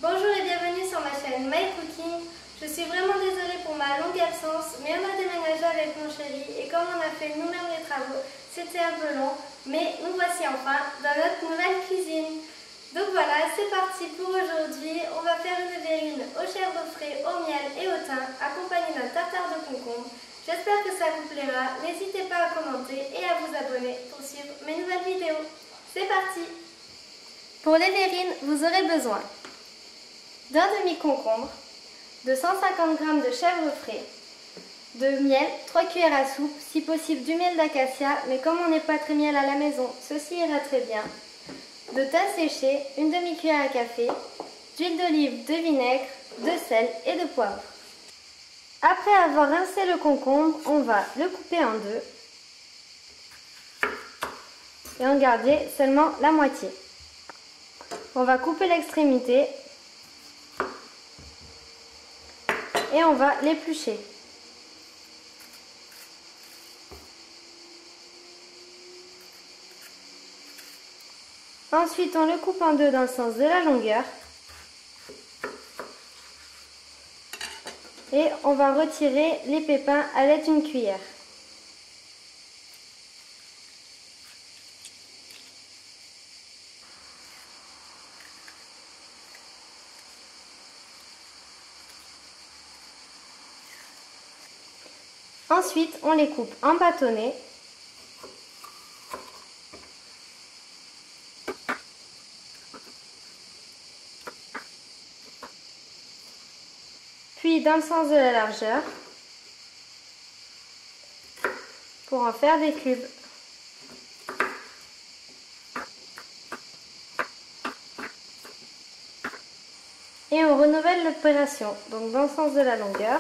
Bonjour et bienvenue sur ma chaîne My Cooking. Je suis vraiment désolée pour ma longue absence, mais on a déménagé avec mon chéri et comme on a fait nous-mêmes les travaux, c'était un peu long, mais nous voici enfin dans notre nouvelle cuisine. Donc voilà, c'est parti pour aujourd'hui. On va faire une verrine au chèvre frais, au miel et au thym, accompagnée d'un tartare de concombre. J'espère que ça vous plaira. N'hésitez pas à commenter et à vous abonner pour suivre mes nouvelles vidéos. C'est parti! Pour les verrines, vous aurez besoin d'un demi-concombre, de 150 g de chèvre frais, de miel, 3 cuillères à soupe, si possible du miel d'acacia, mais comme on n'est pas très miel à la maison, ceci ira très bien, de thym séché, une demi-cuillère à café, d'huile d'olive, de vinaigre, de sel et de poivre. Après avoir rincé le concombre, on va le couper en deux et en garder seulement la moitié. On va couper l'extrémité et on va l'éplucher. Ensuite, on le coupe en deux dans le sens de la longueur. Et on va retirer les pépins à l'aide d'une cuillère. Ensuite, on les coupe en bâtonnets. Puis dans le sens de la largeur pour en faire des cubes. Et on renouvelle l'opération, donc dans le sens de la longueur.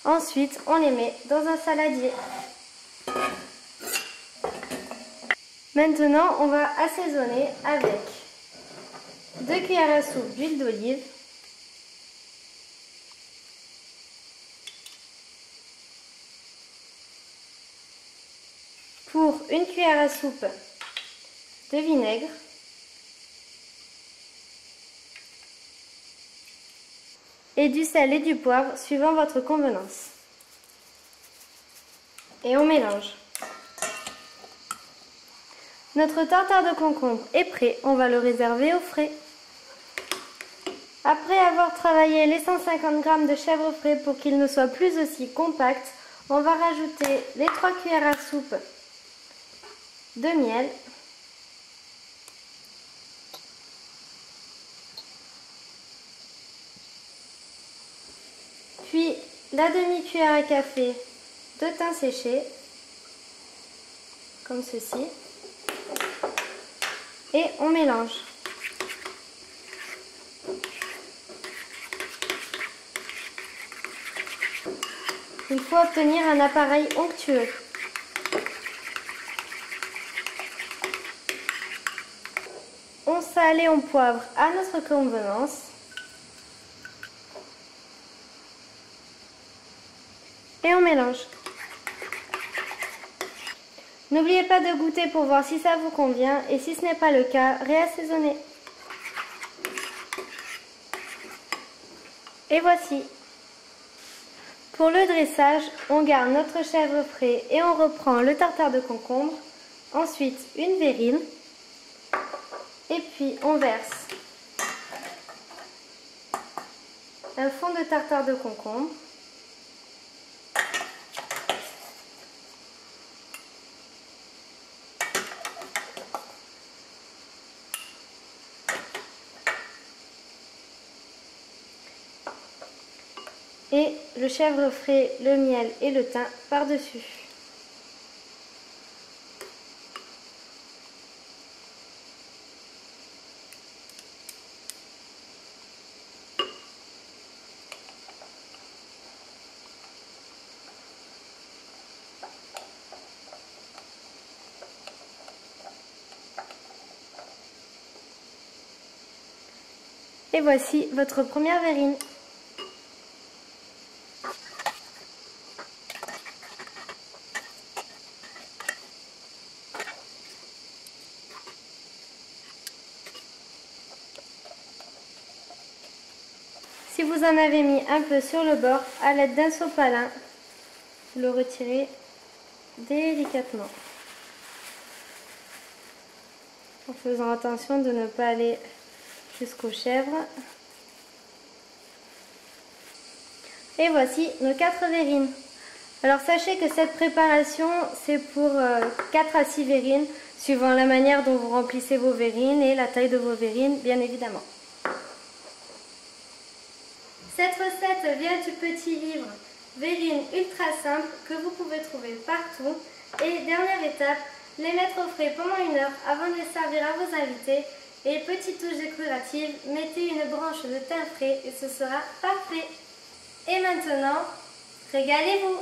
Ensuite, on les met dans un saladier. Maintenant, on va assaisonner avec 2 cuillères à soupe d'huile d'olive, pour 1 cuillère à soupe de vinaigre, et du sel et du poivre suivant votre convenance. Et on mélange. Notre tartare de concombre est prêt, on va le réserver au frais. Après avoir travaillé les 150 g de chèvre frais pour qu'il ne soit plus aussi compact, on va rajouter les 3 cuillères à soupe de miel. Puis la demi-cuillère à café de thym séché, comme ceci. Et on mélange. Il faut obtenir un appareil onctueux. On sale et on poivre à notre convenance. Et on mélange. N'oubliez pas de goûter pour voir si ça vous convient et si ce n'est pas le cas, réassaisonnez. Et voici. Pour le dressage, on garde notre chèvre frais et on reprend le tartare de concombre. Ensuite, une verrine. Et puis, on verse un fond de tartare de concombre. Et le chèvre frais, le miel et le thym par-dessus. Et voici votre première verrine. Si vous en avez mis un peu sur le bord, à l'aide d'un sopalin, vous le retirez délicatement. En faisant attention de ne pas aller jusqu'aux chèvres. Et voici nos 4 verrines. Alors sachez que cette préparation, c'est pour 4 à 6 verrines, suivant la manière dont vous remplissez vos verrines et la taille de vos verrines, bien évidemment. Cette recette vient du petit livre Verrines ultra simple que vous pouvez trouver partout. Et dernière étape, les mettre au frais pendant 1 heure avant de les servir à vos invités. Et petite touche décorative, mettez une branche de thym frais et ce sera parfait. Et maintenant, régalez-vous!